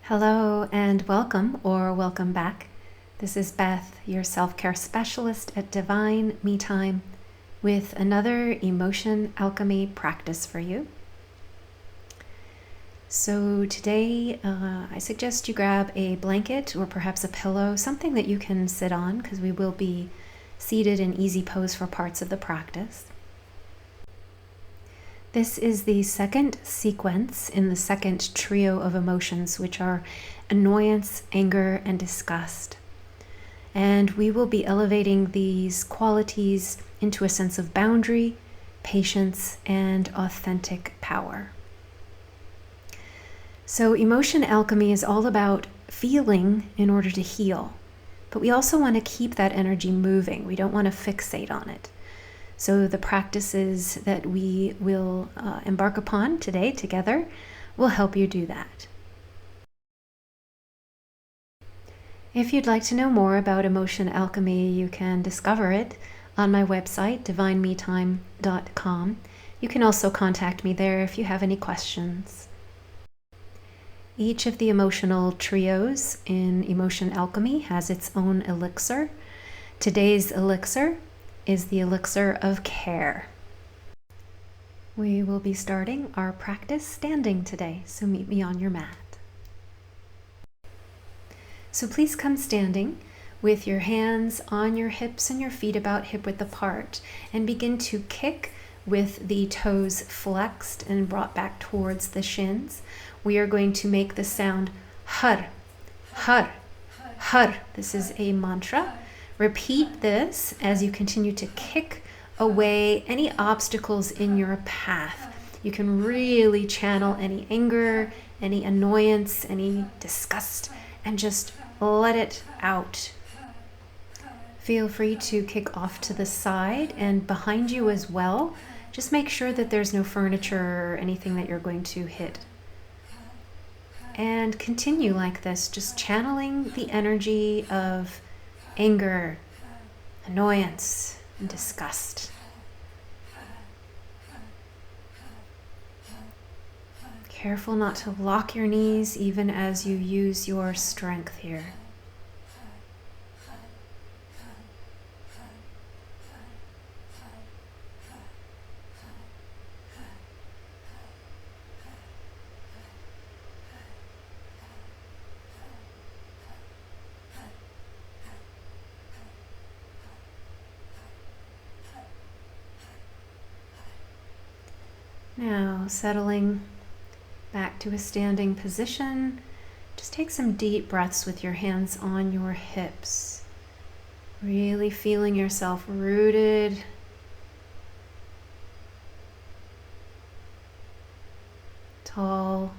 Hello and welcome or welcome back. This is Beth, your self-care specialist at DivineMeTime, with another emotion alchemy practice for you. So today I suggest you grab a blanket or perhaps a pillow, something that you can sit on because we will be seated in easy pose for parts of the practice. This is the second sequence in the second trio of emotions, which are annoyance, anger, and disgust. And we will be elevating these qualities into a sense of boundary, patience, and authentic power. So emotion alchemy is all about feeling in order to heal, but we also want to keep that energy moving. We don't want to fixate on it. So the practices that we will embark upon today together will help you do that. If you'd like to know more about emotion alchemy, you can discover it on my website, DivineMeTime.com. You can also contact me there if you have any questions. Each of the emotional trios in emotion alchemy has its own elixir. Today's elixir is the elixir of care. We will be starting our practice standing today, so meet me on your mat. So please come standing with your hands on your hips and your feet about hip-width apart, and begin to kick with the toes flexed and brought back towards the shins. We are going to make the sound har, har, har. This is a mantra. Repeat this as you continue to kick away any obstacles in your path. You can really channel any anger, any annoyance, any disgust, and just let it out. Feel free to kick off to the side and behind you as well. Just make sure that there's no furniture or anything that you're going to hit. And continue like this, just channeling the energy of anger, annoyance, and disgust. Careful not to lock your knees even as you use your strength here. Now, settling back to a standing position, just take some deep breaths with your hands on your hips. Really feeling yourself rooted, tall,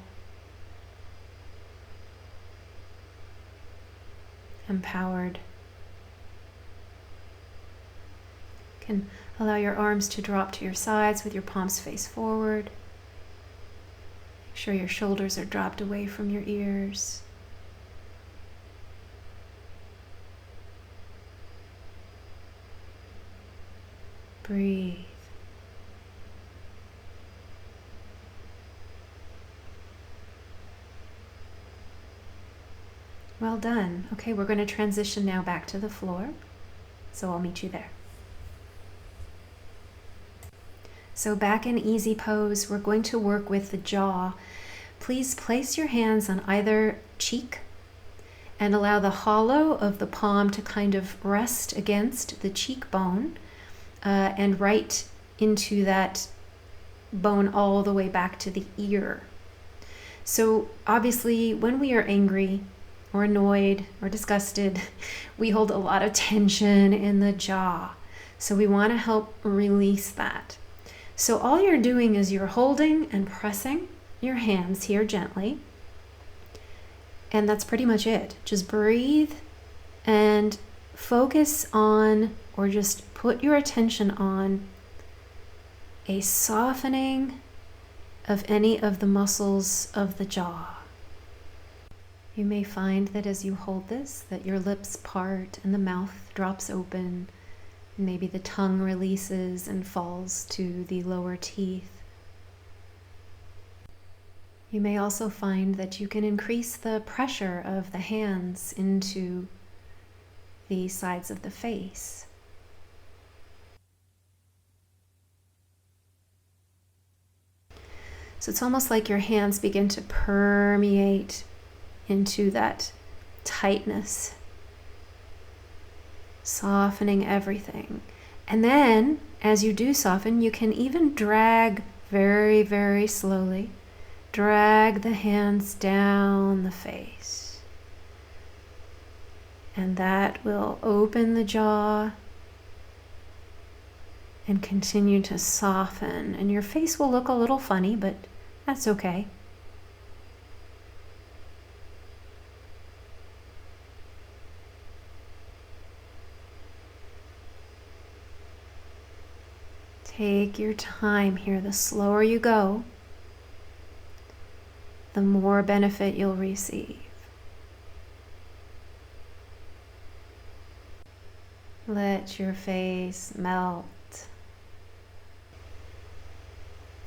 empowered. You can allow your arms to drop to your sides with your palms face forward. Make sure your shoulders are dropped away from your ears. Breathe. Well done. Okay, we're going to transition now back to the floor. So I'll meet you there. So back in easy pose, we're going to work with the jaw. Please place your hands on either cheek and allow the hollow of the palm to kind of rest against the cheekbone and right into that bone all the way back to the ear. So obviously when we are angry or annoyed or disgusted, we hold a lot of tension in the jaw. So we want to help release that. So all you're doing is you're holding and pressing your hands here gently. And that's pretty much it. Just breathe and focus on, or just put your attention on, a softening of any of the muscles of the jaw. You may find that as you hold this, that your lips part and the mouth drops open. Maybe the tongue releases and falls to the lower teeth. You may also find that you can increase the pressure of the hands into the sides of the face. So it's almost like your hands begin to permeate into that tightness, softening everything. And then, as you do soften, you can even drag very, very slowly. Drag the hands down the face. And that will open the jaw and continue to soften. And your face will look a little funny, but that's okay. Take your time here. The slower you go, the more benefit you'll receive. Let your face melt.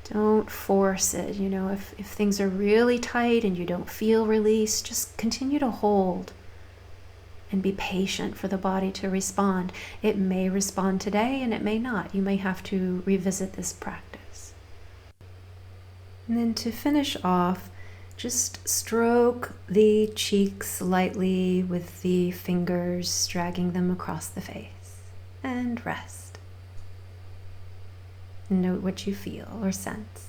Don't force it. If things are really tight and you don't feel release, just continue to hold and be patient for the body to respond. It may respond today and it may not. You may have to revisit this practice. And then to finish off, just stroke the cheeks lightly with the fingers, dragging them across the face, and rest. Note what you feel or sense.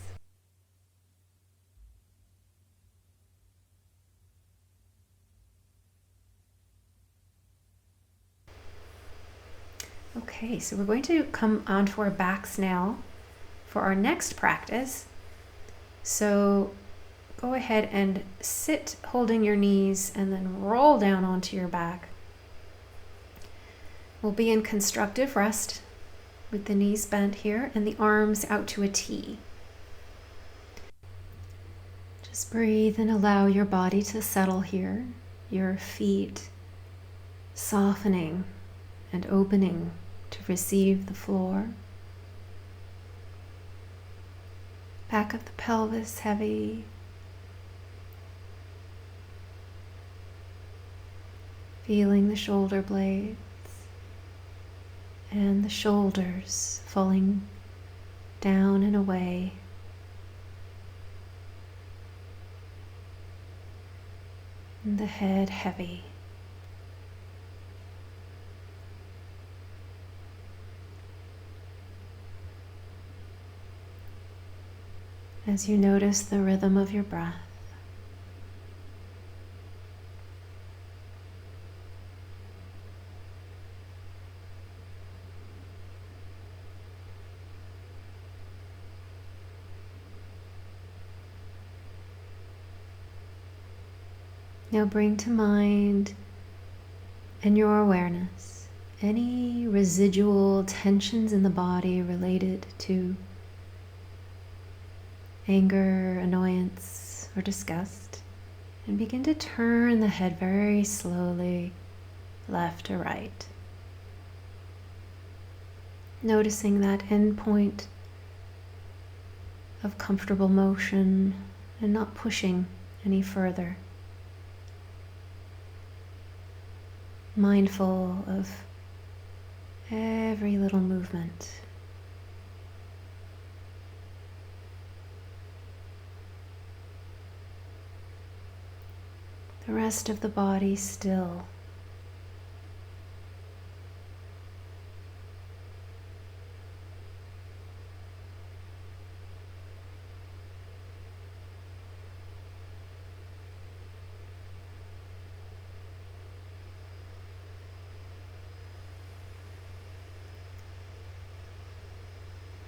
Okay, so we're going to come onto our backs now for our next practice. So go ahead and sit holding your knees and then roll down onto your back. We'll be in constructive rest with the knees bent here and the arms out to a T. Just breathe and allow your body to settle here, your feet softening and opening to receive the floor. Back of the pelvis heavy. Feeling the shoulder blades and the shoulders falling down and away. And the head heavy. As you notice the rhythm of your breath. Now bring to mind and your awareness any residual tensions in the body related to anger, annoyance, or disgust, and begin to turn the head very slowly left to right. Noticing that end point of comfortable motion and not pushing any further. Mindful of every little movement. The rest of the body still.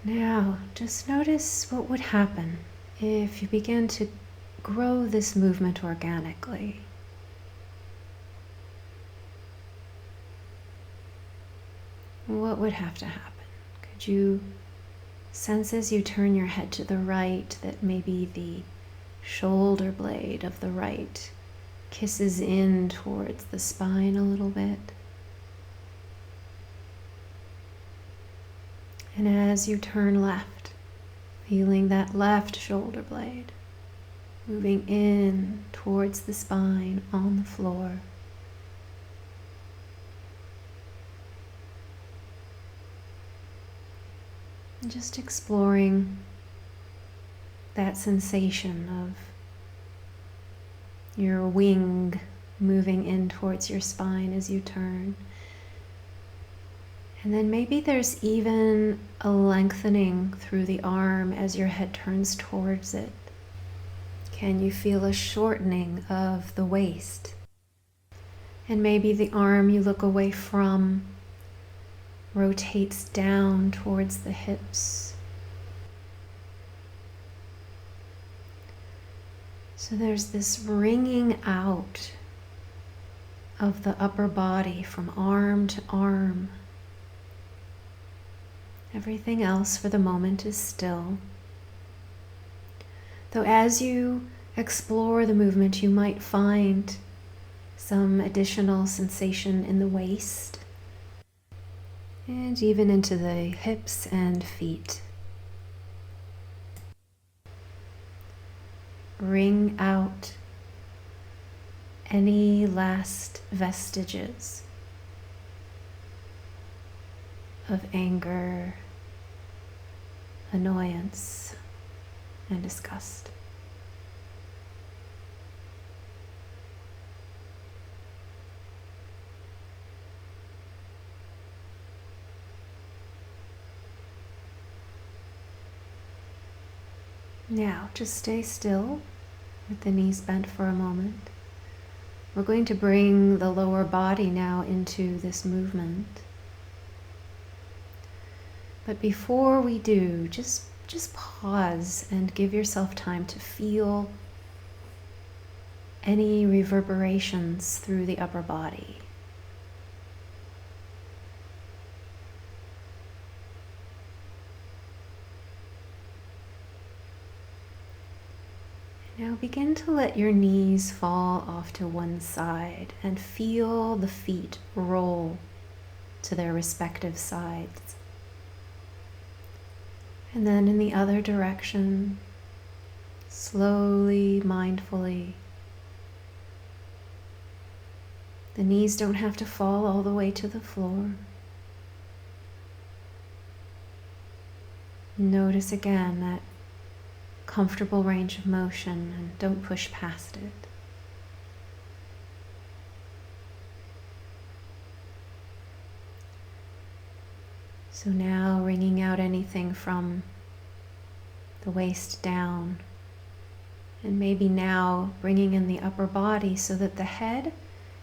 Now, just notice what would happen if you began to grow this movement organically. What would have to happen? Could you sense as you turn your head to the right that maybe the shoulder blade of the right kisses in towards the spine a little bit? And as you turn left, feeling that left shoulder blade moving in towards the spine on the floor. And just exploring that sensation of your wing moving in towards your spine as you turn. And then maybe there's even a lengthening through the arm as your head turns towards it. Can you feel a shortening of the waist? And maybe the arm you look away from rotates down towards the hips. So there's this wringing out of the upper body from arm to arm. Everything else for the moment is still. Though as you explore the movement, you might find some additional sensation in the waist and even into the hips and feet. Wring out any last vestiges of anger, annoyance, and disgust. Now, just stay still with the knees bent for a moment. We're going to bring the lower body now into this movement. But before we do, just pause and give yourself time to feel any reverberations through the upper body. Now begin to let your knees fall off to one side and feel the feet roll to their respective sides. And then in the other direction, slowly, mindfully. The knees don't have to fall all the way to the floor. Notice again that comfortable range of motion and don't push past it. So now wringing out anything from the waist down, and maybe now bringing in the upper body so that the head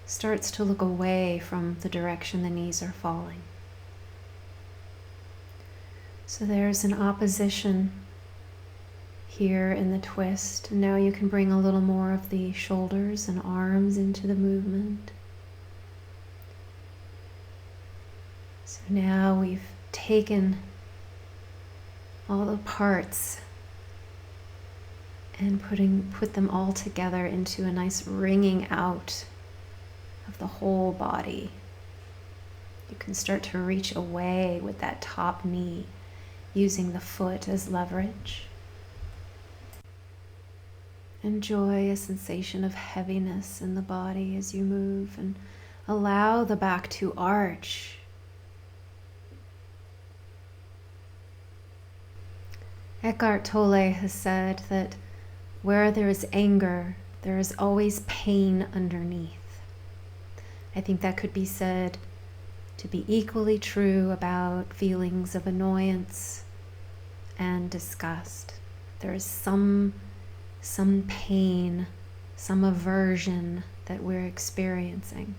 starts to look away from the direction the knees are falling. So there's an opposition here in the twist. Now you can bring a little more of the shoulders and arms into the movement. So now we've taken all the parts and put them all together into a nice wringing out of the whole body. You can start to reach away with that top knee, using the foot as leverage. Enjoy a sensation of heaviness in the body as you move, and allow the back to arch. Eckhart Tolle has said that where there is anger, there is always pain underneath. I think that could be said to be equally true about feelings of annoyance and disgust. There is some pain, some aversion that we're experiencing.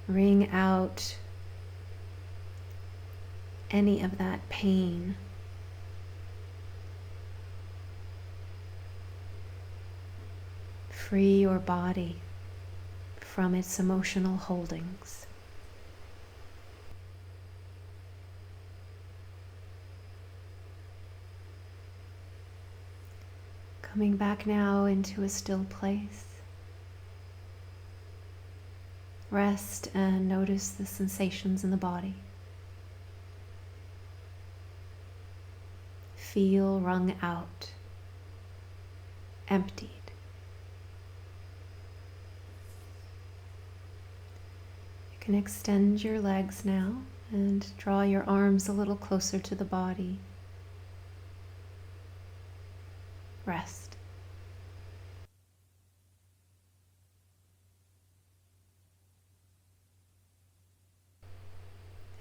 Wring out any of that pain. Free your body from its emotional holdings. Coming back now into a still place. Rest and notice the sensations in the body. feel wrung out, emptied. You can extend your legs now and draw your arms a little closer to the body. Rest.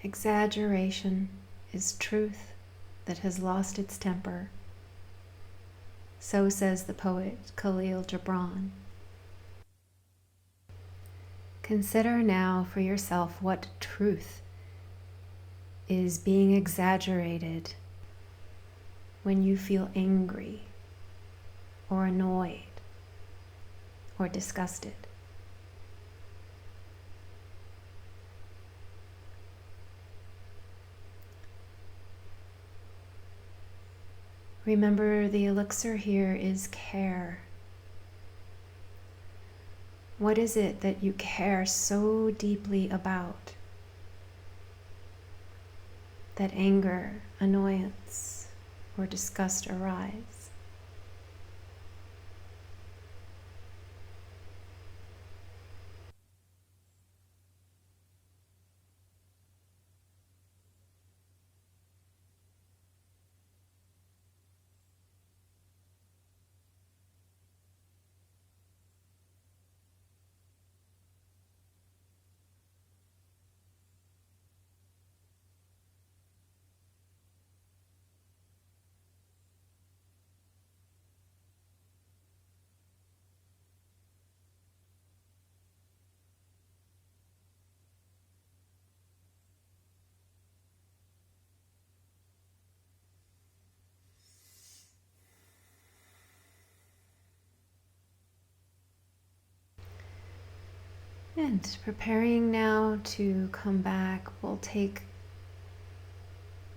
Exaggeration is truth that has lost its temper. So says the poet Khalil Gibran. Consider now for yourself what truth is being exaggerated when you feel angry or annoyed or disgusted. Remember, the elixir here is care. What is it that you care so deeply about that anger, annoyance, or disgust arise? And preparing now to come back, we'll take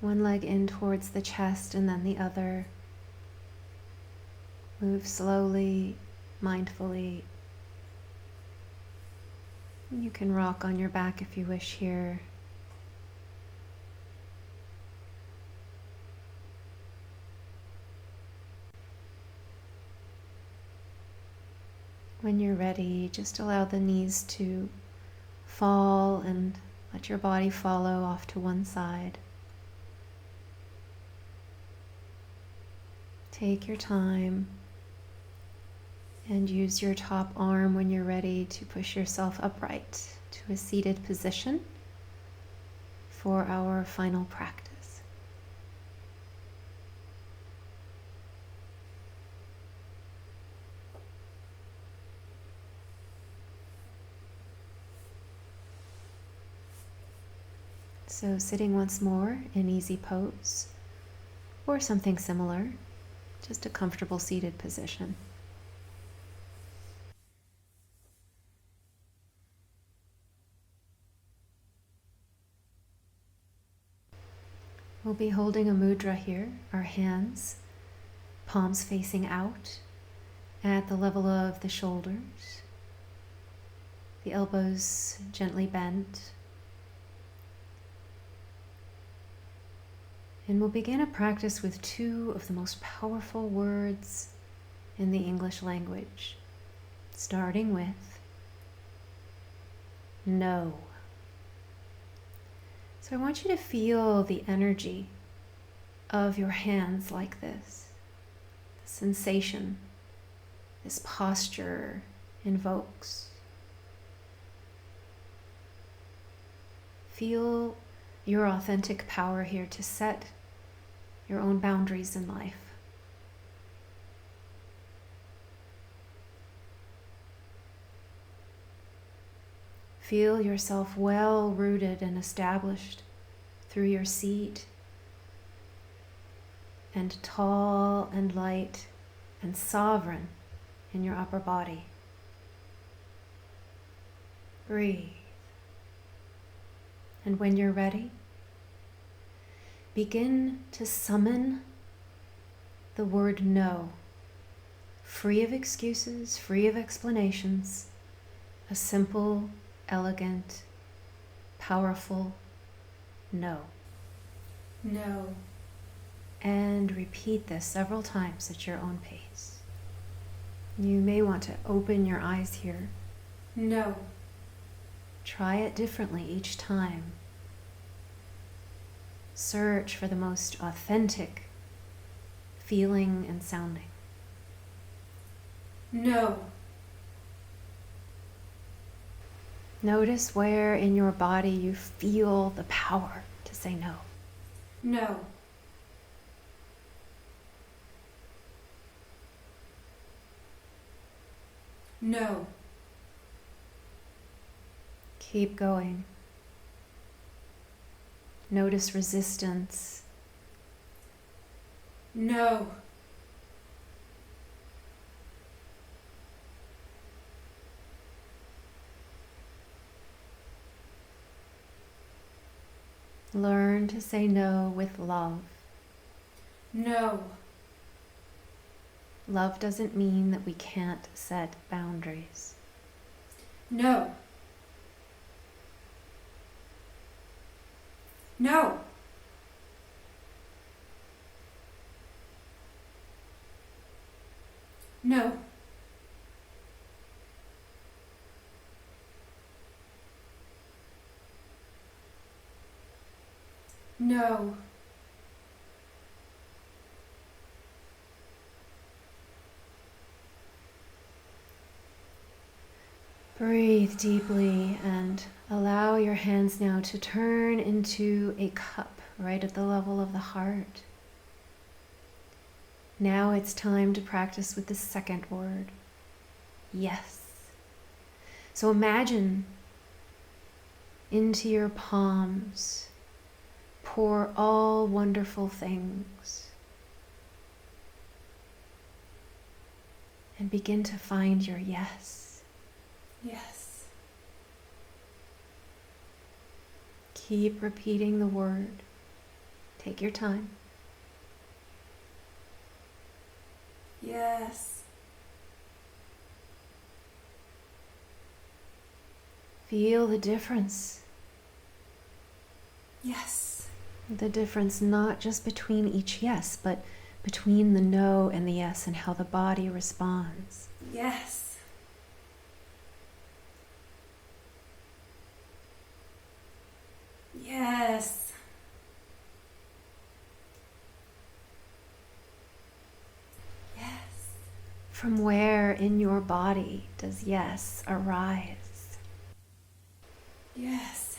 one leg in towards the chest and then the other. Move slowly, mindfully. You can rock on your back if you wish here. When you're ready, just allow the knees to fall and let your body follow off to one side. Take your time and use your top arm when you're ready to push yourself upright to a seated position for our final practice. So sitting once more in easy pose or something similar, just a comfortable seated position. We'll be holding a mudra here, our hands, palms facing out at the level of the shoulders, the elbows gently bent. And we'll begin a practice with two of the most powerful words in the English language, starting with no. So I want you to feel the energy of your hands like this, the sensation this posture invokes. Feel your authentic power here to set your own boundaries in life. Feel yourself well rooted and established through your seat, and tall and light and sovereign in your upper body. Breathe. And when you're ready, begin to summon the word no, free of excuses, free of explanations, a simple, elegant, powerful no. No. And repeat this several times at your own pace. You may want to open your eyes here. No. Try it differently each time. Search for the most authentic feeling and sounding. No. Notice where in your body you feel the power to say no. No. No. Keep going. Notice resistance. No. Learn to say no with love. No. Love doesn't mean that we can't set boundaries. No. No. No. No. Breathe deeply and allow your hands now to turn into a cup right at the level of the heart. Now it's time to practice with the second word, yes. So imagine into your palms, pour all wonderful things and begin to find your yes. Yes. Keep repeating the word. Take your time. Yes. Feel the difference. Yes. The difference not just between each yes, but between the no and the yes and how the body responds. Yes. Yes. Yes. From where in your body does yes arise? Yes.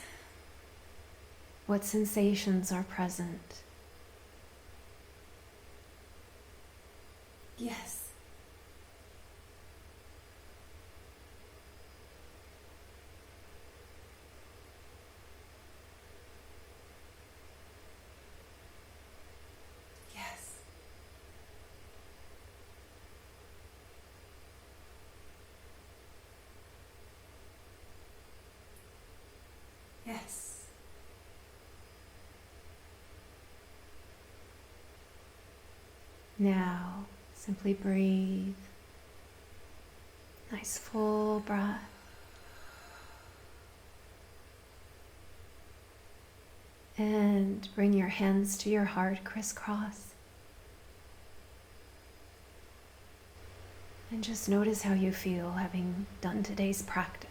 What sensations are present? Yes. Yes. Yes. Now, simply breathe. Nice full breath. And bring your hands to your heart, crisscross. And just notice how you feel having done today's practice.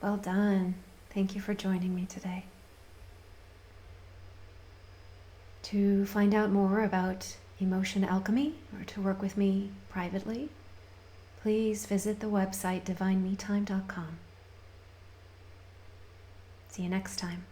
Well done. Thank you for joining me today. To find out more about E-motion Alchemy or to work with me privately, please visit the website DivineMeTime.com. See you next time.